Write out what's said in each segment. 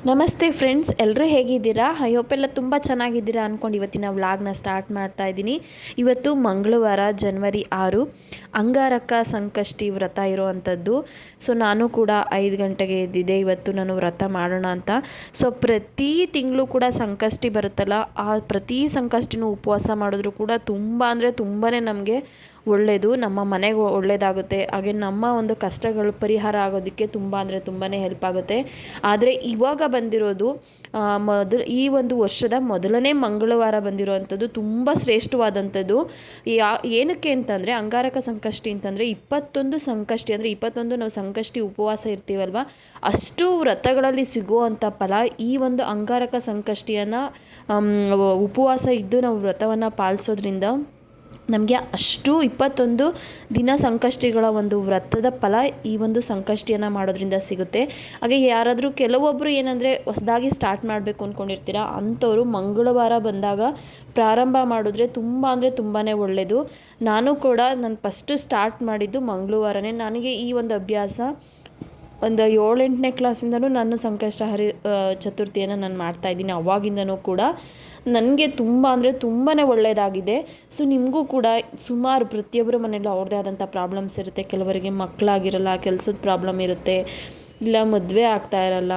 ನಮಸ್ತೆ ಫ್ರೆಂಡ್ಸ್, ಎಲ್ಲರೂ ಹೇಗಿದ್ದೀರಾ? ಐ ಹೋಪ್ ಎಲ್ಲ ತುಂಬ ಚೆನ್ನಾಗಿದ್ದೀರಾ ಅಂದ್ಕೊಂಡು ಇವತ್ತಿನ ವ್ಲಾಗ್ನ ಸ್ಟಾರ್ಟ್ ಮಾಡ್ತಾ ಇದ್ದೀನಿ. ಇವತ್ತು ಮಂಗಳವಾರ ಜನವರಿ 6 ಅಂಗಾರಕ ಸಂಕಷ್ಟಿ ವ್ರತ ಇರೋವಂಥದ್ದು. ಸೊ ನಾನು ಕೂಡ 5 ಗಂಟೆಗೆ ಎದ್ದಿದ್ದೆ. ಇವತ್ತು ನಾನು ವ್ರತ ಮಾಡೋಣ ಅಂತ. ಸೊ ಪ್ರತಿ ತಿಂಗಳು ಕೂಡ ಸಂಕಷ್ಟಿ ಬರುತ್ತಲ್ಲ, ಆ ಪ್ರತಿ ಸಂಕಷ್ಟಿನೂ ಉಪವಾಸ ಮಾಡಿದ್ರು ಕೂಡ ತುಂಬ ಅಂದರೆ ತುಂಬಾ ನಮಗೆ ಒಳ್ಳೆಯದು, ನಮ್ಮ ಮನೆಗೆ ಒಳ್ಳೆಯದಾಗುತ್ತೆ. ಹಾಗೆ ನಮ್ಮ ಒಂದು ಕಷ್ಟಗಳು ಪರಿಹಾರ ಆಗೋದಕ್ಕೆ ತುಂಬ ಅಂದರೆ ತುಂಬಾ ಹೆಲ್ಪ್ ಆಗುತ್ತೆ. ಆದರೆ ಇವಾಗ ಬಂದಿರೋದು ಈ ಒಂದು ವರ್ಷದ ಮೊದಲನೇ ಮಂಗಳವಾರ ಬಂದಿರೋವಂಥದ್ದು ತುಂಬ ಶ್ರೇಷ್ಠವಾದಂಥದ್ದು. ಏನಕ್ಕೆ ಅಂತಂದರೆ, ಅಂಗಾರಕ ಸಂಕಷ್ಟಿ ಅಂತಂದರೆ 21 ಸಂಕಷ್ಟಿ, ಅಂದರೆ 21 ನಾವು ಸಂಕಷ್ಟಿ ಉಪವಾಸ ಇರ್ತೀವಲ್ವ, ಅಷ್ಟು ವ್ರತಗಳಲ್ಲಿ ಸಿಗುವಂಥ ಫಲ ಈ ಒಂದು ಅಂಗಾರಕ ಸಂಕಷ್ಟಿಯನ್ನು ಉಪವಾಸ ಇದ್ದು ನಾವು ವ್ರತವನ್ನು ಪಾಲಿಸೋದ್ರಿಂದ ನಮಗೆ ಅಷ್ಟು 21 ದಿನ ಸಂಕಷ್ಟಿಗಳ ಒಂದು ವ್ರತದ ಫಲ ಈ ಒಂದು ಸಂಕಷ್ಟಿಯನ್ನು ಮಾಡೋದ್ರಿಂದ ಸಿಗುತ್ತೆ. ಹಾಗೆ ಯಾರಾದರೂ ಕೆಲವೊಬ್ಬರು ಏನಂದರೆ ಹೊಸದಾಗಿ ಸ್ಟಾರ್ಟ್ ಮಾಡಬೇಕು ಅಂದ್ಕೊಂಡಿರ್ತೀರ, ಅಂಥವರು ಮಂಗಳವಾರ ಬಂದಾಗ ಪ್ರಾರಂಭ ಮಾಡಿದ್ರೆ ತುಂಬ ಅಂದರೆ ತುಂಬಾ ಒಳ್ಳೆಯದು. ನಾನು ಫಸ್ಟು ಸ್ಟಾರ್ಟ್ ಮಾಡಿದ್ದು ಮಂಗಳವಾರನೇ. ನನಗೆ ಈ ಒಂದು ಅಭ್ಯಾಸ ಒಂದು 7-8ನೇ ಕ್ಲಾಸಿಂದನೂ ನಾನು ಸಂಕಷ್ಟಹರ ಚತುರ್ಥಿಯನ್ನು ನಾನು ಮಾಡ್ತಾಯಿದ್ದೀನಿ. ಅವಾಗಿಂದನೂ ಕೂಡ ನನಗೆ ತುಂಬ ಅಂದರೆ ತುಂಬಾ ಒಳ್ಳೆಯದಾಗಿದೆ. ಸೊ ನಿಮಗೂ ಕೂಡ ಸುಮಾರು ಪ್ರತಿಯೊಬ್ಬರ ಮನೆಯಲ್ಲೂ ಅವ್ರದ್ದೇ ಆದಂಥ ಪ್ರಾಬ್ಲಮ್ಸ್ ಇರುತ್ತೆ. ಕೆಲವರಿಗೆ ಮಕ್ಕಳಾಗಿರಲ್ಲ, ಕೆಲಸದ ಪ್ರಾಬ್ಲಮ್ ಇರುತ್ತೆ, ಇಲ್ಲ ಮದುವೆ ಆಗ್ತಾ ಇರಲ್ಲ,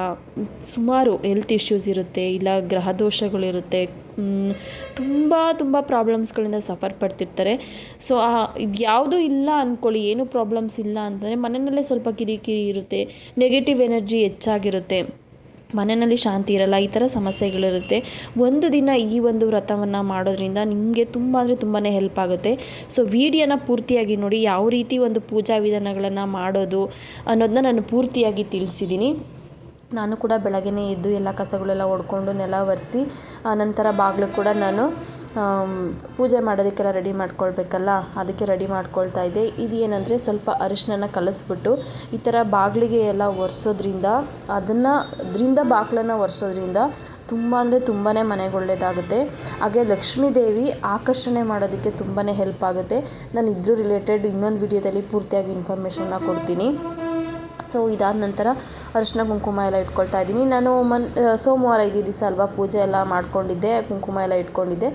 ಸುಮಾರು ಹೆಲ್ತ್ ಇಶ್ಯೂಸ್ ಇರುತ್ತೆ, ಇಲ್ಲ ಗ್ರಹ ದೋಷಗಳಿರುತ್ತೆ, ತುಂಬ ಪ್ರಾಬ್ಲಮ್ಸ್ಗಳಿಂದ ಸಫರ್ ಪಡ್ತಿರ್ತಾರೆ. ಸೊ ಇದು ಯಾವುದೂ ಇಲ್ಲ ಅಂದ್ಕೊಳ್ಳಿ, ಏನೂ ಪ್ರಾಬ್ಲಮ್ಸ್ ಇಲ್ಲ ಅಂತಂದರೆ ಮನೆಯಲ್ಲೇ ಸ್ವಲ್ಪ ಕಿರಿಕಿರಿ ಇರುತ್ತೆ, ನೆಗೆಟಿವ್ ಎನರ್ಜಿ ಹೆಚ್ಚಾಗಿರುತ್ತೆ, ಮನೆಯಲ್ಲಿ ಶಾಂತಿ ಇರಲ್ಲ, ಈ ಥರ ಸಮಸ್ಯೆಗಳಿರುತ್ತೆ. ಒಂದು ದಿನ ಈ ಒಂದು ವ್ರತವನ್ನು ಮಾಡೋದ್ರಿಂದ ನಿಮಗೆ ತುಂಬ ಅಂದರೆ ತುಂಬಾ ಹೆಲ್ಪ್ ಆಗುತ್ತೆ. ಸೊ ವಿಡಿಯೋನ ಪೂರ್ತಿಯಾಗಿ ನೋಡಿ, ಯಾವ ರೀತಿ ಒಂದು ಪೂಜಾ ವಿಧಾನಗಳನ್ನು ಮಾಡೋದು ಅನ್ನೋದನ್ನ ನಾನು ಪೂರ್ತಿಯಾಗಿ ತಿಳಿಸಿದ್ದೀನಿ. ನಾನು ಕೂಡ ಬೆಳಗ್ಗೆನೇ ಎದ್ದು ಎಲ್ಲ ಕಸಗಳೆಲ್ಲ ಹೊಡ್ಕೊಂಡು ನೆಲ ಒರೆಸಿ ನಂತರ ಬಾಗಿಲು ಕೂಡ ನಾನು ಪೂಜೆ ಮಾಡೋದಕ್ಕೆಲ್ಲ ರೆಡಿ ಮಾಡ್ಕೊಳ್ಬೇಕಲ್ಲ, ಅದಕ್ಕೆ ರೆಡಿ ಮಾಡ್ಕೊಳ್ತಾ ಇದ್ದೆ. ಇದು ಏನಂದರೆ, ಸ್ವಲ್ಪ ಅರಿಶಿನ ಕಲಿಸ್ಬಿಟ್ಟು ಈ ಥರ ಬಾಗಿಲಿಗೆ ಎಲ್ಲ ಒರೆಸೋದ್ರಿಂದ, ಅದರಿಂದ ಬಾಗಿಲನ್ನು ಒರೆಸೋದ್ರಿಂದ ತುಂಬ ಅಂದರೆ ತುಂಬಾ ಮನೆಗೆ ಒಳ್ಳೆಯದಾಗುತ್ತೆ. ಹಾಗೆ ಲಕ್ಷ್ಮೀ ದೇವಿ ಆಕರ್ಷಣೆ ಮಾಡೋದಕ್ಕೆ ತುಂಬಾ ಹೆಲ್ಪ್ ಆಗುತ್ತೆ. ನಾನು ಇದ್ರ ರಿಲೇಟೆಡ್ ಇನ್ನೊಂದು ವಿಡಿಯೋದಲ್ಲಿ ಪೂರ್ತಿಯಾಗಿ ಇನ್ಫಾರ್ಮೇಷನ್ನ ಕೊಡ್ತೀನಿ. ಸೊ ಇದಾದ ನಂತರ ಅರಿಶಿನ ಕುಂಕುಮ ಎಲ್ಲ ಇಟ್ಕೊಳ್ತಾ ಇದ್ದೀನಿ. ನಾನು ಸೋಮವಾರ ಇದ್ದ ದಿವಸ ಅಲ್ವಾ ಪೂಜೆ ಎಲ್ಲ ಮಾಡ್ಕೊಂಡಿದ್ದೆ, ಕುಂಕುಮ ಎಲ್ಲ ಇಟ್ಕೊಂಡಿದ್ದೆ.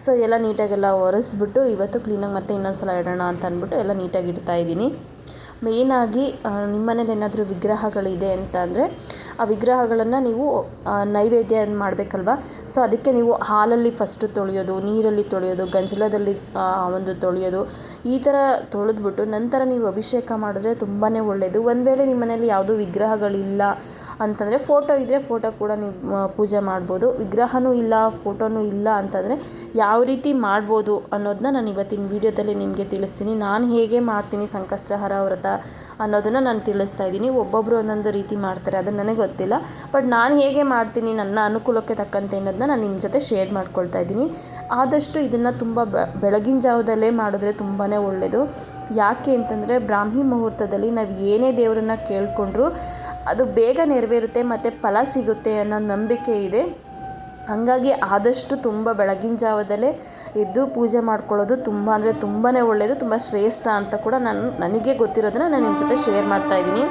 ಸೊ ಎಲ್ಲ ನೀಟಾಗೆಲ್ಲ ಒರೆಸ್ಬಿಟ್ಟು ಇವತ್ತು ಕ್ಲೀನಾಗಿ ಮತ್ತೆ ಇನ್ನೊಂದು ಸಲ ಇಡೋಣ ಅಂತ ಅಂದ್ಬಿಟ್ಟು ಎಲ್ಲ ನೀಟಾಗಿ ಇಡ್ತಾ ಇದ್ದೀನಿ. ಮೇಯ್ನಾಗಿ ನಿಮ್ಮ ಮನೇಲಿ ಏನಾದರೂ ವಿಗ್ರಹಗಳಿದೆ ಅಂತ ಅಂದರೆ ಆ ವಿಗ್ರಹಗಳನ್ನು ನೀವು ನೈವೇದ್ಯ ಮಾಡಬೇಕಲ್ವ. ಸೊ ಅದಕ್ಕೆ ನೀವು ಹಾಲಲ್ಲಿ ಫಸ್ಟು ತೊಳೆಯೋದು, ನೀರಲ್ಲಿ ತೊಳೆಯೋದು, ಗಂಜಲದಲ್ಲಿ ಒಂದು ತೊಳೆಯೋದು, ಈ ಥರ ತೊಳೆದ್ಬಿಟ್ಟು ನಂತರ ನೀವು ಅಭಿಷೇಕ ಮಾಡಿದ್ರೆ ತುಂಬಾ ಒಳ್ಳೆಯದು. ಒಂದು ವೇಳೆ ನಿಮ್ಮ ಮನೇಲಿ ಯಾವುದೂ ವಿಗ್ರಹಗಳಿಲ್ಲ ಅಂತಂದರೆ, ಫೋಟೋ ಇದ್ದರೆ ಫೋಟೋ ಕೂಡ ನೀವು ಪೂಜೆ ಮಾಡ್ಬೋದು. ವಿಗ್ರಹನೂ ಇಲ್ಲ, ಫೋಟೋನೂ ಇಲ್ಲ ಅಂತಂದರೆ ಯಾವ ರೀತಿ ಮಾಡ್ಬೋದು ಅನ್ನೋದನ್ನ ನಾನು ಇವತ್ತಿನ ವೀಡಿಯೋದಲ್ಲಿ ನಿಮಗೆ ತಿಳಿಸ್ತೀನಿ. ನಾನು ಹೇಗೆ ಮಾಡ್ತೀನಿ ಸಂಕಷ್ಟಹರ ವ್ರತ ಅನ್ನೋದನ್ನು ನಾನು ತಿಳಿಸ್ತಾ ಇದ್ದೀನಿ. ಒಬ್ಬೊಬ್ಬರು ಒಂದೊಂದು ರೀತಿ ಮಾಡ್ತಾರೆ, ಅದು ನನಗೆ ಗೊತ್ತಿಲ್ಲ. ಬಟ್ ನಾನು ಹೇಗೆ ಮಾಡ್ತೀನಿ ನನ್ನ ಅನುಕೂಲಕ್ಕೆ ತಕ್ಕಂತೆ ಅನ್ನೋದನ್ನ ನಾನು ನಿಮ್ಮ ಜೊತೆ ಶೇರ್ ಮಾಡ್ಕೊಳ್ತಾ ಇದ್ದೀನಿ. ಆದಷ್ಟು ಇದನ್ನು ತುಂಬ ಬೆಳಗಿನ ಜಾವದಲ್ಲೇ ಮಾಡಿದ್ರೆ ತುಂಬಾ ಒಳ್ಳೆಯದು. ಯಾಕೆ ಅಂತಂದರೆ, ಬ್ರಾಹ್ಮಿ ಮುಹೂರ್ತದಲ್ಲಿ ನಾವು ಏನೇ ದೇವರನ್ನ ಕೇಳಿಕೊಂಡ್ರೂ ಅದು ಬೇಗ ನೆರವೇರುತ್ತೆ ಮತ್ತು ಫಲ ಸಿಗುತ್ತೆ ಅನ್ನೋ ನಂಬಿಕೆ ಇದೆ. ಹಾಗಾಗಿ ಆದಷ್ಟು ತುಂಬ ಬೆಳಗಿನ ಜಾವದಲ್ಲೇ ಎದ್ದು ಪೂಜೆ ಮಾಡ್ಕೊಳ್ಳೋದು ತುಂಬ ಅಂದರೆ ತುಂಬಾ ಒಳ್ಳೆಯದು, ತುಂಬ ಶ್ರೇಷ್ಠ ಅಂತ ಕೂಡ ನನಗೆ ಗೊತ್ತಿರೋದನ್ನು ನಾನು ನಿಮ್ಮ ಜೊತೆ ಶೇರ್ ಮಾಡ್ತಾಯಿದ್ದೀನಿ.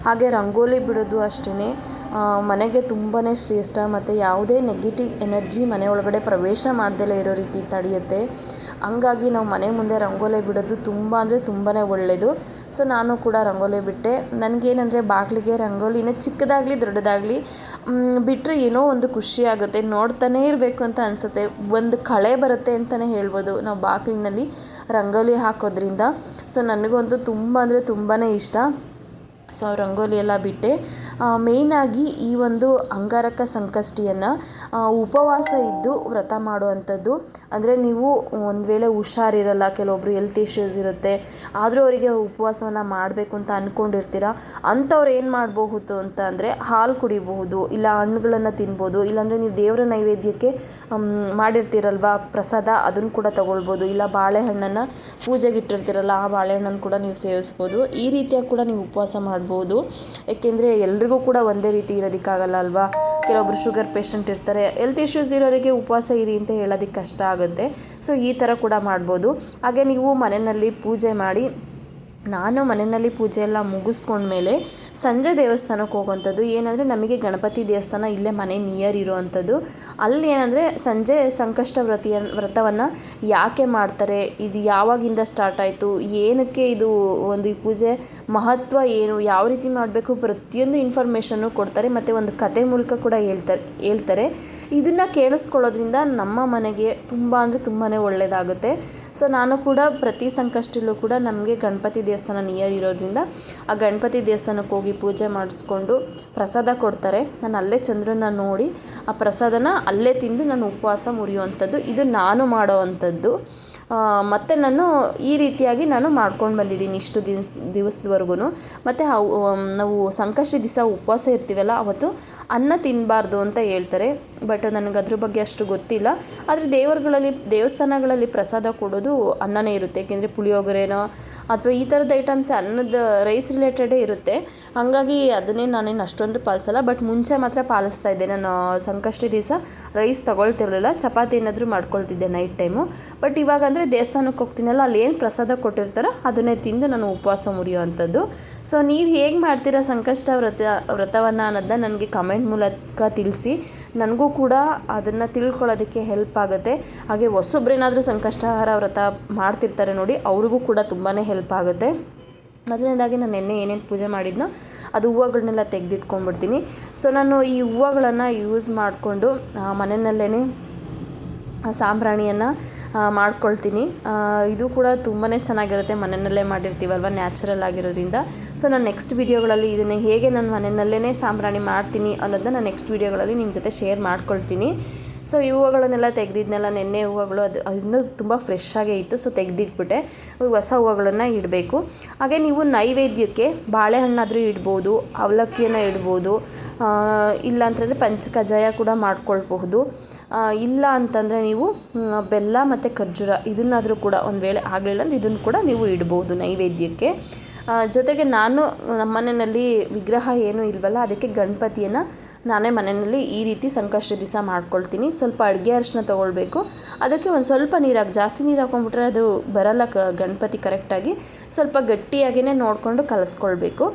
ಹಾಗೆ ರಂಗೋಲಿ ಬಿಡೋದು ಅಷ್ಟೇ ಮನೆಗೆ ತುಂಬಾ ಶ್ರೇಷ್ಠ, ಮತ್ತು ಯಾವುದೇ ನೆಗೆಟಿವ್ ಎನರ್ಜಿ ಮನೆ ಒಳಗಡೆ ಪ್ರವೇಶ ಮಾಡ್ದಲೇ ಇರೋ ರೀತಿ ತಡೆಯುತ್ತೆ. ಹಂಗಾಗಿ ನಾವು ಮನೆ ಮುಂದೆ ರಂಗೋಲಿ ಬಿಡೋದು ತುಂಬ ಅಂದರೆ ತುಂಬಾ ಒಳ್ಳೆಯದು. ಸೊ ನಾನು ಕೂಡ ರಂಗೋಲಿ ಬಿಟ್ಟೆ. ನನಗೇನೆಂದರೆ, ಬಾಗಿಲಿಗೆ ರಂಗೋಲಿನ ಚಿಕ್ಕದಾಗಲಿ ದೊಡ್ಡದಾಗಲಿ ಬಿಟ್ಟರೆ ಏನೋ ಒಂದು ಖುಷಿ ಆಗುತ್ತೆ, ನೋಡ್ತಾನೇ ಇರಬೇಕು ಅಂತ ಅನಿಸುತ್ತೆ. ಒಂದು ಕಳೆ ಬರುತ್ತೆ ಅಂತಲೇ ಹೇಳ್ಬೋದು ನಾವು ಬಾಗಿಲಿನಲ್ಲಿ ರಂಗೋಲಿ ಹಾಕೋದ್ರಿಂದ. ಸೊ ನನಗಂತೂ ತುಂಬ ಅಂದರೆ ತುಂಬಾ ಇಷ್ಟ. ಸೊ ರಂಗೋಲಿ ಎಲ್ಲ ಬಿಟ್ಟೆ. ಮೇಯ್ನಾಗಿ ಈ ಒಂದು ಅಂಗಾರಕ ಸಂಕಷ್ಟಿಯನ್ನು ಉಪವಾಸ ಇದ್ದು ವ್ರತ ಮಾಡುವಂಥದ್ದು. ಅಂದರೆ ನೀವು ಒಂದು ವೇಳೆ ಹುಷಾರಿರಲ್ಲ, ಕೆಲವೊಬ್ಬರು ಹೆಲ್ತ್ ಇಶ್ಯೂಸ್ ಇರುತ್ತೆ, ಆದರೂ ಅವರಿಗೆ ಉಪವಾಸವನ್ನು ಮಾಡಬೇಕು ಅಂತ ಅಂದ್ಕೊಂಡಿರ್ತೀರ. ಅಂಥವ್ರು ಏನು ಮಾಡಬಹುದು ಅಂತ ಅಂದರೆ, ಹಾಲು ಕುಡಿಬಹುದು, ಇಲ್ಲ ಹಣ್ಣುಗಳನ್ನು ತಿನ್ಬೋದು, ಇಲ್ಲಾಂದರೆ ನೀವು ದೇವರ ನೈವೇದ್ಯಕ್ಕೆ ಮಾಡಿರ್ತೀರಲ್ವ ಪ್ರಸಾದ, ಅದನ್ನು ಕೂಡ ತೊಗೊಳ್ಬೋದು. ಇಲ್ಲ ಬಾಳೆಹಣ್ಣನ್ನು ಪೂಜೆಗೆ ಇಟ್ಟಿರ್ತೀರಲ್ಲ, ಆ ಬಾಳೆಹಣ್ಣನ್ನು ಕೂಡ ನೀವು ಸೇವಿಸ್ಬೋದು. ಈ ರೀತಿಯಾಗಿ ಕೂಡ ನೀವು ಉಪವಾಸ ಮಾಡ್ಬೋದು. ಏಕೆಂದರೆ ಎಲ್ರಿಗೂ ಕೂಡ ಒಂದೇ ರೀತಿ ಇರೋದಕ್ಕಾಗಲ್ಲ ಅಲ್ವಾ. ಕೆಲವೊಬ್ರು ಶುಗರ್ ಪೇಷಂಟ್ ಇರ್ತಾರೆ, ಹೆಲ್ತ್ ಇಶ್ಯೂಸ್ ಇರೋರಿಗೆ ಉಪವಾಸ ಇರಿ ಅಂತ ಹೇಳೋದಕ್ಕೆ ಕಷ್ಟ ಆಗುತ್ತೆ. ಸೊ ಈ ಥರ ಕೂಡ ಮಾಡ್ಬೋದು. ಹಾಗೆ ನೀವು ಮನೆಯಲ್ಲಿ ಪೂಜೆ ಮಾಡಿ, ನಾನು ಮನೆಯಲ್ಲಿ ಪೂಜೆ ಎಲ್ಲ ಮುಗಿಸ್ಕೊಂಡ್ಮೇಲೆ ಸಂಜೆ ದೇವಸ್ಥಾನಕ್ಕೆ ಹೋಗುವಂಥದ್ದು. ಏನಂದರೆ ನಮಗೆ ಗಣಪತಿ ದೇವಸ್ಥಾನ ಇಲ್ಲೇ ಮನೆ ನಿಯರ್ ಇರುವಂಥದ್ದು. ಅಲ್ಲಿ ಏನಂದರೆ ಸಂಜೆ ಸಂಕಷ್ಟ ವ್ರತವನ್ನು ಯಾಕೆ ಮಾಡ್ತಾರೆ, ಇದು ಯಾವಾಗಿಂದ ಸ್ಟಾರ್ಟ್ ಆಯಿತು, ಏನಕ್ಕೆ ಇದು ಒಂದು ಈ ಪೂಜೆ ಮಹತ್ವ ಏನು, ಯಾವ ರೀತಿ ಮಾಡಬೇಕು, ಪ್ರತಿಯೊಂದು ಇನ್ಫಾರ್ಮೇಷನ್ನು ಕೊಡ್ತಾರೆ ಮತ್ತು ಒಂದು ಕತೆ ಮೂಲಕ ಕೂಡ ಹೇಳ್ತಾರೆ. ಇದನ್ನು ಕೇಳಿಸ್ಕೊಳ್ಳೋದ್ರಿಂದ ನಮ್ಮ ಮನೆಗೆ ತುಂಬ ಅಂದರೆ ತುಂಬಾ ಒಳ್ಳೆಯದಾಗುತ್ತೆ. ಸೊ ನಾನು ಕೂಡ ಪ್ರತಿ ಸಂಕಷ್ಟಲ್ಲೂ ಕೂಡ ನಮಗೆ ಗಣಪತಿ ದೇವಸ್ಥಾನ ನಿಯರ್ ಇರೋದ್ರಿಂದ ಆ ಗಣಪತಿ ದೇವಸ್ಥಾನಕ್ಕೆ ಹೋಗಿ ಪೂಜೆ ಮಾಡಿಸ್ಕೊಂಡು ಪ್ರಸಾದ ಕೊಡ್ತಾರೆ. ನಾನು ಅಲ್ಲೇ ಚಂದ್ರನ ನೋಡಿ ಆ ಪ್ರಸಾದನ ಅಲ್ಲೇ ತಿಂದು ನಾನು ಉಪವಾಸ ಮುರಿಯುವಂಥದ್ದು. ಇದು ನಾನು ಮಾಡೋ ಅಂಥದ್ದು. ಮತ್ತು ನಾನು ಈ ರೀತಿಯಾಗಿ ನಾನು ಮಾಡ್ಕೊಂಡು ಬಂದಿದ್ದೀನಿ ಇಷ್ಟು ದಿವಸದವರೆಗೂ. ಮತ್ತು ನಾವು ಸಂಕಷ್ಟಿ ದಿವಸ ಉಪವಾಸ ಇರ್ತೀವಲ್ಲ, ಅವತ್ತು ಅನ್ನ ತಿನ್ನಬಾರ್ದು ಅಂತ ಹೇಳ್ತಾರೆ. ಬಟ್ ನನಗೆ ಅದ್ರ ಬಗ್ಗೆ ಅಷ್ಟು ಗೊತ್ತಿಲ್ಲ. ಆದರೆ ದೇವಸ್ಥಾನಗಳಲ್ಲಿ ಪ್ರಸಾದ ಕೊಡೋದು ಅನ್ನನೇ ಇರುತ್ತೆ. ಏಕೆಂದರೆ ಪುಳಿಯೋಗರೆನೋ ಅಥವಾ ಈ ಥರದ ಐಟಮ್ಸ್ ಅನ್ನದ ರೈಸ್ ರಿಲೇಟೆಡೇ ಇರುತ್ತೆ. ಹಾಗಾಗಿ ಅದನ್ನೇ ನಾನೇನು ಅಷ್ಟೊಂದು ಪಾಲಿಸಲ್ಲ. ಬಟ್ ಮುಂಚೆ ಮಾತ್ರ ಪಾಲಿಸ್ತಾ ಇದ್ದೆ. ನಾನು ಸಂಕಷ್ಟಿ ದಿವಸ ರೈಸ್ ತೊಗೊಳ್ತಿರಲಿಲ್ಲ, ಚಪಾತಿ ಏನಾದರೂ ಮಾಡ್ಕೊಳ್ತಿದ್ದೆ ನೈಟ್ ಟೈಮು. ಬಟ್ ಇವಾಗ ಅಂದರೆ ದೇವಸ್ಥಾನಕ್ಕೆ ಹೋಗ್ತೀನಲ್ಲ, ಅಲ್ಲಿ ಏನು ಪ್ರಸಾದ ಕೊಟ್ಟಿರ್ತಾರೋ ಅದನ್ನೇ ತಿಂದು ನಾನು ಉಪವಾಸ ಮುರಿಯುವಂಥದ್ದು. ಸೊ ನೀವು ಹೇಗೆ ಮಾಡ್ತೀರಾ ಸಂಕಷ್ಟ ವ್ರತವನ್ನು ಅನ್ನೋದನ್ನ ನನಗೆ ಕಮೆಂಟ್ ಮೂಲಕ ತಿಳಿಸಿ. ನನಗೂ ಕೂಡ ಅದನ್ನು ತಿಳ್ಕೊಳ್ಳೋದಕ್ಕೆ ಹೆಲ್ಪ್ ಆಗುತ್ತೆ. ಹಾಗೆ ಹೊಸೊಬ್ರೇನಾದರೂ ಸಂಕಷ್ಟಹಾರ ವ್ರತ ಮಾಡ್ತಿರ್ತಾರೆ ನೋಡಿ, ಅವ್ರಿಗೂ ಕೂಡ ತುಂಬಾ ಹೆಲ್ಪ್ ಆಗುತ್ತೆ. ಮೊದಲನೇದಾಗಿ ನಾನು ನೆನ್ನೆ ಏನೇನು ಪೂಜೆ ಮಾಡಿದ್ನೋ ಅದು ಹೂವುಗಳನ್ನೆಲ್ಲ ತೆಗೆದಿಟ್ಕೊಂಡ್ಬಿಡ್ತೀನಿ. ಸೊ ನಾನು ಈ ಹೂವುಗಳನ್ನು ಯೂಸ್ ಮಾಡಿಕೊಂಡು ಮನೆಯಲ್ಲೇ ಸಾಂಬ್ರಾಣಿಯನ್ನು ಮಾಡ್ಕೊಳ್ತೀನಿ. ಇದು ಕೂಡ ತುಂಬಾ ಚೆನ್ನಾಗಿರುತ್ತೆ, ಮನೆಯಲ್ಲೇ ಮಾಡಿರ್ತೀವಲ್ವ, ನ್ಯಾಚುರಲ್ ಆಗಿರೋದ್ರಿಂದ. ಸೊ ನಾನು ನೆಕ್ಸ್ಟ್ ವೀಡಿಯೋಗಳಲ್ಲಿ ಇದನ್ನು ಹೇಗೆ ನಾನು ಮನೆಯಲ್ಲೇ ಸಾಂಬ್ರಾಣಿ ಮಾಡ್ತೀನಿ ಅನ್ನೋದನ್ನ ನಾನು ನೆಕ್ಸ್ಟ್ ವೀಡಿಯೋಗಳಲ್ಲಿ ನಿಮ್ಮ ಜೊತೆ ಶೇರ್ ಮಾಡ್ಕೊಳ್ತೀನಿ. ಸೊ ಈ ಹೂವುಗಳನ್ನೆಲ್ಲ ತೆಗೆದಿದ್ನೆಲ್ಲ, ನೆನ್ನೆ ಹೂವುಗಳು ಅದು ಇನ್ನೂ ತುಂಬ ಫ್ರೆಶ್ ಆಗೇ ಇತ್ತು. ಸೊ ತೆಗೆದಿಟ್ಬಿಟ್ಟೆ. ಹೊಸ ಹೂವುಗಳನ್ನು ಇಡಬೇಕು. ಹಾಗೆ ನೀವು ನೈವೇದ್ಯಕ್ಕೆ ಬಾಳೆಹಣ್ಣಾದರೂ ಇಡ್ಬೋದು, ಅವಲಕ್ಕಿಯನ್ನು ಇಡ್ಬೋದು, ಇಲ್ಲ ಅಂತಂದರೆ ಪಂಚಕಜ್ಜಾಯ ಕೂಡ ಮಾಡ್ಕೊಳ್ಬಹುದು. ಇಲ್ಲ ಅಂತಂದರೆ ನೀವು ಬೆಲ್ಲ ಮತ್ತು ಖರ್ಜೂರ ಇದನ್ನಾದರೂ ಕೂಡ ಒಂದು ವೇಳೆ ಆಗಲಿಲ್ಲ ಅಂದರೆ ಇದನ್ನು ಕೂಡ ನೀವು ಇಡ್ಬೋದು ನೈವೇದ್ಯಕ್ಕೆ. ಜೊತೆಗೆ ನಾನು ನಮ್ಮ ಮನೆಯಲ್ಲಿ ವಿಗ್ರಹ ಏನೂ ಇಲ್ವಲ್ಲ, ಅದಕ್ಕೆ ಗಣಪತಿಯನ್ನು ನಾನೇ ಮನೆಯಲ್ಲಿ ಈ ರೀತಿ ಸಂಕಷ್ಟ ದಿವಸ ಮಾಡ್ಕೊಳ್ತೀನಿ. ಸ್ವಲ್ಪ ಅಡುಗೆ ಅರಿಶಿನ ತೊಗೊಳ್ಬೇಕು. ಅದಕ್ಕೆ ಒಂದು ಸ್ವಲ್ಪ ನೀರಾಗಿ, ಜಾಸ್ತಿ ನೀರು ಹಾಕ್ಕೊಂಡ್ಬಿಟ್ರೆ ಅದು ಬರಲ್ಲ ಗಣಪತಿ ಕರೆಕ್ಟಾಗಿ. ಸ್ವಲ್ಪ ಗಟ್ಟಿಯಾಗಿಯೇ ನೋಡಿಕೊಂಡು ಕಲಿಸ್ಕೊಳ್ಬೇಕು.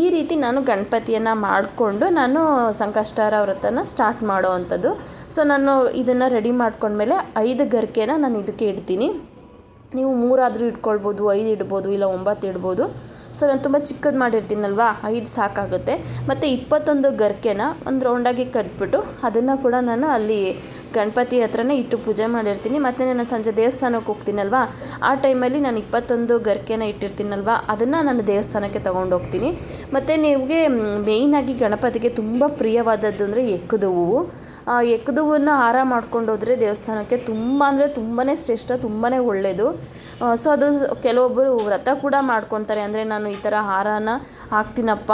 ಈ ರೀತಿ ನಾನು ಗಣಪತಿಯನ್ನು ಮಾಡಿಕೊಂಡು ನಾನು ಸಂಕಷ್ಟಹಾರ ವ್ರತನ ಸ್ಟಾರ್ಟ್ ಮಾಡೋ ಅಂಥದ್ದು. ಸೊ ನಾನು ಇದನ್ನು ರೆಡಿ ಮಾಡ್ಕೊಂಡ್ಮೇಲೆ 5 ಗರಿಕೆನ ನಾನು ಇದಕ್ಕೆ ಇಡ್ತೀನಿ. ನೀವು 3 ಆದರೂ ಇಟ್ಕೊಳ್ಬೋದು, 5 ಇಡ್ಬೋದು, ಇಲ್ಲ 9 ಇಡ್ಬೋದು. ಸೊ ನಾನು ತುಂಬ ಚಿಕ್ಕದು ಮಾಡಿರ್ತೀನಲ್ವ, 5 ಸಾಕಾಗುತ್ತೆ. ಮತ್ತು 21 ಗರಿಕೆನ ಒಂದು ರೌಂಡಾಗಿ ಕಟ್ಬಿಟ್ಟು ಅದನ್ನು ಕೂಡ ನಾನು ಅಲ್ಲಿ ಗಣಪತಿ ಹತ್ರನೇ ಇಟ್ಟು ಪೂಜೆ ಮಾಡಿರ್ತೀನಿ. ಮತ್ತು ನಾನು ಸಂಜೆ ದೇವಸ್ಥಾನಕ್ಕೆ ಹೋಗ್ತೀನಲ್ವ, ಆ ಟೈಮಲ್ಲಿ ನಾನು 21 ಗರಿಕೆನ ಇಟ್ಟಿರ್ತೀನಲ್ವ, ಅದನ್ನು ನಾನು ದೇವಸ್ಥಾನಕ್ಕೆ ತೊಗೊಂಡೋಗ್ತೀನಿ. ಮತ್ತು ನಿಮಗೆ ಮೇಯ್ನಾಗಿ ಗಣಪತಿಗೆ ತುಂಬ ಪ್ರಿಯವಾದದ್ದು ಅಂದರೆ ಎಕ್ಕದ ಹೂವು. ಎಕ್ಕದ ಹೂವನ್ನು ಹಾರ ಮಾಡ್ಕೊಂಡು ಹೋದರೆ ದೇವಸ್ಥಾನಕ್ಕೆ ತುಂಬ ಅಂದರೆ ತುಂಬಾ ಶ್ರೇಷ್ಠ, ತುಂಬಾ ಒಳ್ಳೆಯದು. ಸೊ ಅದು ಕೆಲವೊಬ್ಬರು ವ್ರತ ಕೂಡ ಮಾಡ್ಕೊತಾರೆ. ಅಂದರೆ ನಾನು ಈ ಥರ ಹಾರನ ಹಾಕ್ತೀನಪ್ಪ,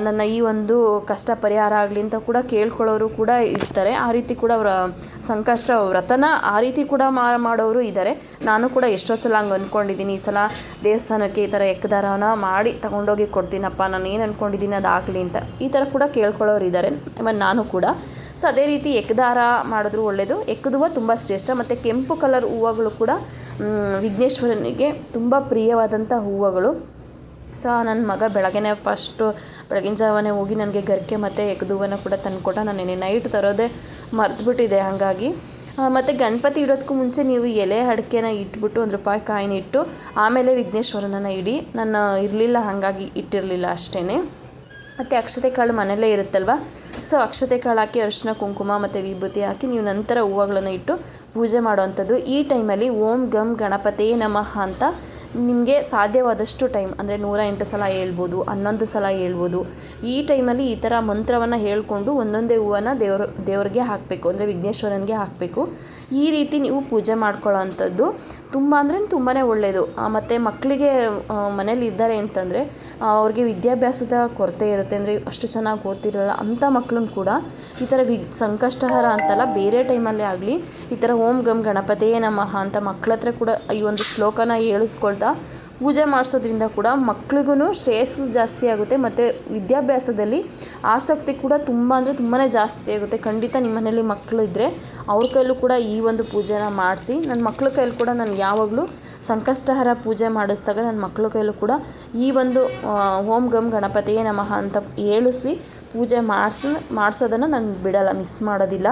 ನನ್ನ ಈ ಒಂದು ಕಷ್ಟ ಪರಿಹಾರ ಆಗಲಿ ಅಂತ ಕೂಡ ಕೇಳ್ಕೊಳ್ಳೋರು ಕೂಡ ಇರ್ತಾರೆ. ಆ ರೀತಿ ಕೂಡ ಸಂಕಷ್ಟ ವ್ರತನ ಆ ರೀತಿ ಕೂಡ ಮಾಡೋರು ಇದ್ದಾರೆ. ನಾನು ಕೂಡ ಎಷ್ಟೋ ಸಲ ಹಂಗೆ ಅಂದ್ಕೊಂಡಿದ್ದೀನಿ. ಈ ಸಲ ದೇವಸ್ಥಾನಕ್ಕೆ ಈ ಥರ ಎಕ್ಕದಾರನ ಮಾಡಿ ತಗೊಂಡೋಗಿ ಕೊಡ್ತೀನಪ್ಪ, ನಾನು ಏನು ಅಂದ್ಕೊಂಡಿದ್ದೀನಿ ಅದು ಆಗಲಿ ಅಂತ ಈ ಥರ ಕೂಡ ಕೇಳ್ಕೊಳ್ಳೋರು ಇದ್ದಾರೆ. ಮತ್ತು ನಾನು ಕೂಡ. ಸೊ ಅದೇ ರೀತಿ ಎಕ್ಕದಾರ ಮಾಡಿದ್ರು ಒಳ್ಳೆಯದು. ಎಕ್ಕದ ಹೂವು ತುಂಬ ಶ್ರೇಷ್ಠ. ಮತ್ತು ಕೆಂಪು ಕಲರ್ ಹೂವುಗಳು ಕೂಡ ವಿಘ್ನೇಶ್ವರನಿಗೆ ತುಂಬ ಪ್ರಿಯವಾದಂಥ ಹೂವುಗಳು. ಸೊ ನನ್ನ ಮಗ ಬೆಳಗಿನ ಜಾವನೇ ಹೋಗಿ ನನಗೆ ಗರಿಕೆ ಮತ್ತು ಎಕ್ಕದ ಹೂವನ್ನು ಕೂಡ ತಂದುಕೊಟ್ಟ. ನಾನು ನೆನ್ನೆ ನೈಟ್ ತರೋದೇ ಮರೆತುಬಿಟ್ಟಿದ್ದೆ. ಹಾಗಾಗಿ ಮತ್ತು ಗಣಪತಿ ಇಡೋದಕ್ಕೂ ಮುಂಚೆ ನೀವು ಎಲೆ ಅಡಿಕೆನ ಇಟ್ಬಿಟ್ಟು ₹1 ಕಾಯಿನ ಇಟ್ಟು ಆಮೇಲೆ ವಿಘ್ನೇಶ್ವರನನ್ನು ಇಡಿ. ನಾನು ಇರಲಿಲ್ಲ, ಹಾಗಾಗಿ ಇಟ್ಟಿರಲಿಲ್ಲ ಅಷ್ಟೇ. ಮತ್ತು ಅಕ್ಷತೆ ಕಾಳು ಮನೆಯಲ್ಲೇ ಇರುತ್ತಲ್ವ, ಸೊ ಅಕ್ಷತೆ ಕಾಳು ಹಾಕಿ ಅರಿಶಿನ ಕುಂಕುಮ ಮತ್ತು ವಿಭೂತಿ ಹಾಕಿ ನೀವು ನಂತರ ಹೂವುಗಳನ್ನು ಇಟ್ಟು ಪೂಜೆ ಮಾಡುವಂಥದ್ದು. ಈ ಟೈಮಲ್ಲಿ ಓಂ ಗಂ ಗಣಪತಿಯೇ ನಮಃ ಅಂತ ನಿಮಗೆ ಸಾಧ್ಯವಾದಷ್ಟು ಟೈಮ್, ಅಂದರೆ 108 ಸಲ ಹೇಳ್ಬೋದು, 11 ಸಲ ಹೇಳ್ಬೋದು. ಈ ಟೈಮಲ್ಲಿ ಈ ಥರ ಮಂತ್ರವನ್ನು ಹೇಳಿಕೊಂಡು ಒಂದೊಂದೇ ಹೂವನ್ನು ದೇವ್ರಿಗೆ ಹಾಕಬೇಕು, ಅಂದರೆ ವಿಘ್ನೇಶ್ವರನಿಗೆ ಹಾಕಬೇಕು. ಈ ರೀತಿ ನೀವು ಪೂಜೆ ಮಾಡ್ಕೊಳ್ಳೋ ಅಂಥದ್ದು ತುಂಬ ಅಂದರೆ ತುಂಬಾ ಒಳ್ಳೆಯದು. ಮತ್ತು ಮಕ್ಕಳಿಗೆ ಮನೇಲಿ ಇದ್ದಾರೆ ಅಂತಂದರೆ ಅವ್ರಿಗೆ ವಿದ್ಯಾಭ್ಯಾಸದ ಕೊರತೆ ಇರುತ್ತೆ, ಅಂದರೆ ಅಷ್ಟು ಚೆನ್ನಾಗಿ ಓದ್ತಿರಲ್ಲ ಅಂಥ ಮಕ್ಕಳನ್ನು ಕೂಡ ಈ ಥರ ಸಂಕಷ್ಟಹಾರ ಅಂತಲ್ಲ, ಬೇರೆ ಟೈಮಲ್ಲೇ ಆಗಲಿ ಈ ಥರ ಓಂ ಗಂ ಗಣಪತಿಯೇ ನಮಃ ಅಂತ ಮಕ್ಕಳ ಹತ್ರ ಕೂಡ ಈ ಒಂದು ಶ್ಲೋಕನ ಹೇಳಿಸ್ಕೊಳ್ತಾ ಪೂಜೆ ಮಾಡಿಸೋದ್ರಿಂದ ಕೂಡ ಮಕ್ಳಿಗೂ ಶ್ರೇಯಸ್ಸು ಜಾಸ್ತಿ ಆಗುತ್ತೆ ಮತ್ತು ವಿದ್ಯಾಭ್ಯಾಸದಲ್ಲಿ ಆಸಕ್ತಿ ಕೂಡ ತುಂಬ ಅಂದರೆ ತುಂಬಾ ಜಾಸ್ತಿ ಆಗುತ್ತೆ. ಖಂಡಿತ ನಿಮ್ಮ ಮನೇಲಿ ಮಕ್ಕಳು ಇದ್ದರೆ ಅವ್ರ ಕೈಲೂ ಕೂಡ ಈ ಒಂದು ಪೂಜೆನ ಮಾಡಿಸಿ. ನನ್ನ ಮಕ್ಳ ಕೈಲಿ ಕೂಡ ನಾನು ಯಾವಾಗಲೂ ಸಂಕಷ್ಟಹರ ಪೂಜೆ ಮಾಡಿಸಿದಾಗ ನನ್ನ ಮಕ್ಳ ಕೈಲೂ ಕೂಡ ಈ ಒಂದು ಓಂ ಗಂ ಗಣಪತಿಯೇ ನಮಃ ಅಂತ ಹೇಳಿಸಿ ಪೂಜೆ ಮಾಡಿಸೋದನ್ನು ನಾನು ಬಿಡಲ್ಲ, ಮಿಸ್ ಮಾಡೋದಿಲ್ಲ.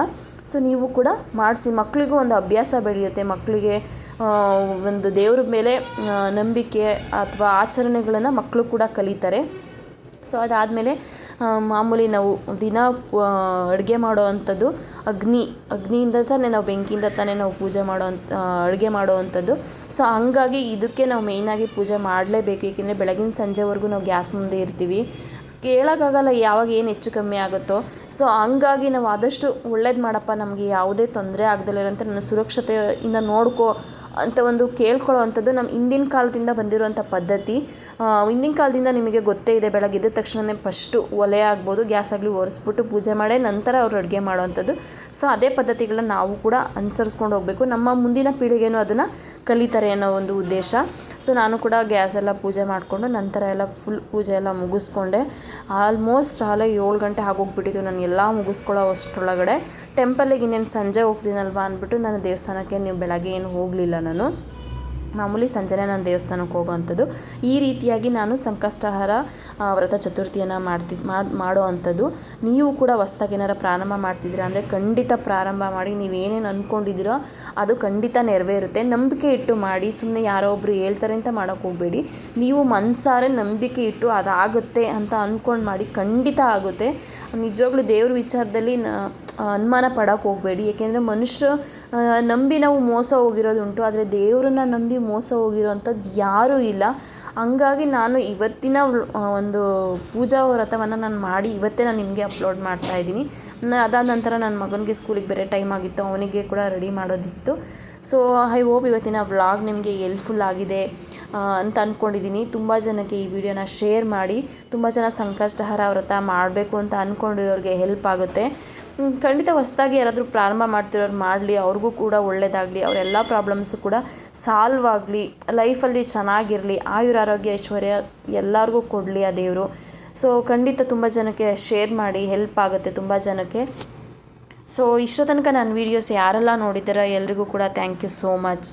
ಸೊ ನೀವು ಕೂಡ ಮಾಡಿಸಿ, ಮಕ್ಕಳಿಗೂ ಒಂದು ಅಭ್ಯಾಸ ಬೆಳೆಯುತ್ತೆ. ಮಕ್ಕಳಿಗೆ ಒಂದು ದೇವ್ರ ಮೇಲೆ ನಂಬಿಕೆ ಅಥವಾ ಆಚರಣೆಗಳನ್ನು ಮಕ್ಕಳು ಕೂಡ ಕಲಿತಾರೆ. ಸೊ ಅದಾದಮೇಲೆ ಮಾಮೂಲಿ ನಾವು ದಿನ ಅಡುಗೆ ಮಾಡೋ ಅಂಥದ್ದು ಅಗ್ನಿಯಿಂದ ತಾನೇ ನಾವು ಬೆಂಕಿಯಿಂದ ತಾನೇ ನಾವು ಪೂಜೆ ಅಡುಗೆ ಮಾಡೋ ಅಂಥದ್ದು. ಸೊ ಹಂಗಾಗಿ ಇದಕ್ಕೆ ನಾವು ಮೇಯ್ನಾಗಿ ಪೂಜೆ ಮಾಡಲೇಬೇಕು. ಏಕೆಂದರೆ ಬೆಳಗಿನ ಸಂಜೆವರೆಗೂ ನಾವು ಗ್ಯಾಸ್ ಮುಂದೆ ಇರ್ತೀವಿ, ಕೇಳೋಕ್ಕಾಗಲ್ಲ ಯಾವಾಗ ಏನು ಹೆಚ್ಚು ಕಮ್ಮಿ ಆಗುತ್ತೋ. ಸೊ ಹಂಗಾಗಿ ನಾವು ಆದಷ್ಟು ಒಳ್ಳೇದು ಮಾಡಪ್ಪ, ನಮಗೆ ಯಾವುದೇ ತೊಂದರೆ ಆಗದಲ್ಲಿರೋಂಥ ನನ್ನ ಸುರಕ್ಷತೆಯಿಂದ ನೋಡ್ಕೋ ಅಂತ ಒಂದು ಕೇಳ್ಕೊಳ್ಳೋ ಅಂಥದ್ದು ನಮ್ಮ ಹಿಂದಿನ ಕಾಲದಿಂದ ಬಂದಿರುವಂಥ ಪದ್ಧತಿ. ಹಿಂದಿನ ಕಾಲದಿಂದ ನಿಮಗೆ ಗೊತ್ತೇ ಇದೆ, ಬೆಳಗ್ಗೆ ಎದ್ದ ತಕ್ಷಣವೇ ಫಸ್ಟು ಒಲೆ ಆಗ್ಬೋದು, ಗ್ಯಾಸ್ ಆಗಲಿ ಒರೆಸ್ಬಿಟ್ಟು ಪೂಜೆ ಮಾಡೇ ನಂತರ ಅವ್ರು ಅಡುಗೆ ಮಾಡೋವಂಥದ್ದು. ಸೊ ಅದೇ ಪದ್ಧತಿಗಳನ್ನ ನಾವು ಕೂಡ ಅನುಸರಿಸ್ಕೊಂಡು ಹೋಗಬೇಕು. ನಮ್ಮ ಮುಂದಿನ ಪೀಳಿಗೆನೂ ಅದನ್ನು ಕಲಿತಾರೆ ಅನ್ನೋ ಒಂದು ಉದ್ದೇಶ. ಸೊ ನಾನು ಕೂಡ ಗ್ಯಾಸ್ ಎಲ್ಲ ಪೂಜೆ ಮಾಡಿಕೊಂಡು ನಂತರ ಎಲ್ಲ ಫುಲ್ ಪೂಜೆ ಎಲ್ಲ ಮುಗಿಸ್ಕೊಂಡೆ. ಆಲ್ಮೋಸ್ಟ್ 7 ಗಂಟೆ ಆಗೋಗ್ಬಿಟ್ಟಿತ್ತು ನಾನು ಎಲ್ಲ ಮುಗಿಸ್ಕೊಳ್ಳೋ ಅಷ್ಟರೊಳಗಡೆ. ಟೆಂಪಲ್ಲಿಗೆ ಇನ್ನೇನು ಸಂಜೆ ಹೋಗ್ತೀನಲ್ವ ಅಂದ್ಬಿಟ್ಟು ನಾನು ದೇವಸ್ಥಾನಕ್ಕೆ ಬೆಳಗ್ಗೆ ಏನು ಹೋಗಲಿಲ್ಲ. ನಾನು ಮಾಮೂಲಿ ಸಂಜೆನೇ ನಾನು ದೇವಸ್ಥಾನಕ್ಕೆ ಹೋಗೋವಂಥದ್ದು. ಈ ರೀತಿಯಾಗಿ ನಾನು ಸಂಕಷ್ಟಹರ ವ್ರತ ಚತುರ್ಥಿಯನ್ನು ಮಾಡೋ ಅಂಥದ್ದು. ನೀವು ಕೂಡ ಹೊಸ್ದಾಗಿ ಏನಾರು ಪ್ರಾರಂಭ ಮಾಡ್ತಿದ್ದೀರಾ ಅಂದರೆ ಖಂಡಿತ ಪ್ರಾರಂಭ ಮಾಡಿ. ನೀವೇನೇನು ಅಂದ್ಕೊಂಡಿದ್ದೀರೋ ಅದು ಖಂಡಿತ ನೆರವೇರುತ್ತೆ. ನಂಬಿಕೆ ಇಟ್ಟು ಮಾಡಿ, ಸುಮ್ಮನೆ ಯಾರೋ ಒಬ್ಬರು ಹೇಳ್ತಾರೆ ಅಂತ ಮಾಡೋಕ್ಕೆ ಹೋಗಬೇಡಿ. ನೀವು ಮನಸಾರೆ ನಂಬಿಕೆ ಇಟ್ಟು ಅದಾಗುತ್ತೆ ಅಂತ ಅಂದ್ಕೊಂಡು ಮಾಡಿ, ಖಂಡಿತ ಆಗುತ್ತೆ. ನಿಜವಾಗ್ಲೂ ದೇವ್ರ ವಿಚಾರದಲ್ಲಿ ಅನುಮಾನ ಪಡೋಕ್ಕೆ ಹೋಗಬೇಡಿ. ಏಕೆಂದರೆ ಮನುಷ್ಯರು ನಂಬಿ ನಾವು ಮೋಸ ಹೋಗಿರೋದುಂಟು, ಆದರೆ ದೇವರನ್ನ ನಂಬಿ ಮೋಸ ಹೋಗಿರೋವಂಥದ್ದು ಯಾರೂ ಇಲ್ಲ. ಹಂಗಾಗಿ ನಾನು ಇವತ್ತಿನ ಒಂದು ಪೂಜಾ ವ್ರತವನ್ನು ನಾನು ಮಾಡಿ ಇವತ್ತೇ ನಾನು ನಿಮಗೆ ಅಪ್ಲೋಡ್ ಮಾಡ್ತಾಯಿದ್ದೀನಿ. ಅದಾದ ನಂತರ ನನ್ನ ಮಗನಿಗೆ ಸ್ಕೂಲಿಗೆ ಬೇರೆ ಟೈಮ್ ಆಗಿತ್ತು, ಅವನಿಗೆ ಕೂಡ ರೆಡಿ ಮಾಡೋದಿತ್ತು. ಸೊ ಐ ಹೋಪ್ ಇವತ್ತಿನ ವ್ಲಾಗ್ ನಿಮಗೆ ಹೆಲ್ಪ್ಫುಲ್ ಆಗಿದೆ ಅಂತ ಅಂದ್ಕೊಂಡಿದ್ದೀನಿ. ತುಂಬ ಜನಕ್ಕೆ ಈ ವಿಡಿಯೋನ ಶೇರ್ ಮಾಡಿ. ತುಂಬ ಜನ ಸಂಕಷ್ಟಹರ ವ್ರತ ಮಾಡಬೇಕು ಅಂತ ಅಂದ್ಕೊಂಡಿರೋರಿಗೆ ಹೆಲ್ಪ್ ಆಗುತ್ತೆ. ಖಂಡಿತ ಹೊಸ್ದಾಗಿ ಯಾರಾದರೂ ಪ್ರಾರಂಭ ಮಾಡ್ತಿರೋರು ಮಾಡಲಿ, ಅವ್ರಿಗೂ ಕೂಡ ಒಳ್ಳೆಯದಾಗಲಿ, ಅವರೆಲ್ಲ ಪ್ರಾಬ್ಲಮ್ಸು ಕೂಡ ಸಾಲ್ವ್ ಆಗಲಿ, ಲೈಫಲ್ಲಿ ಚೆನ್ನಾಗಿರಲಿ, ಆಯುರಾರೋಗ್ಯ ಐಶ್ವರ್ಯ ಎಲ್ಲರಿಗೂ ಕೊಡಲಿ ಆ ದೇವರು. ಸೊ ಖಂಡಿತ ತುಂಬ ಜನಕ್ಕೆ ಶೇರ್ ಮಾಡಿ, ಹೆಲ್ಪ್ ಆಗುತ್ತೆ ತುಂಬ ಜನಕ್ಕೆ. ಸೊ ಇಷ್ಟೋ ತನಕ ನನ್ನ ವೀಡಿಯೋಸ್ ಯಾರೆಲ್ಲ ನೋಡಿದ್ದೀರ ಎಲ್ರಿಗೂ ಕೂಡ ಥ್ಯಾಂಕ್ ಯು ಸೋ ಮಚ್.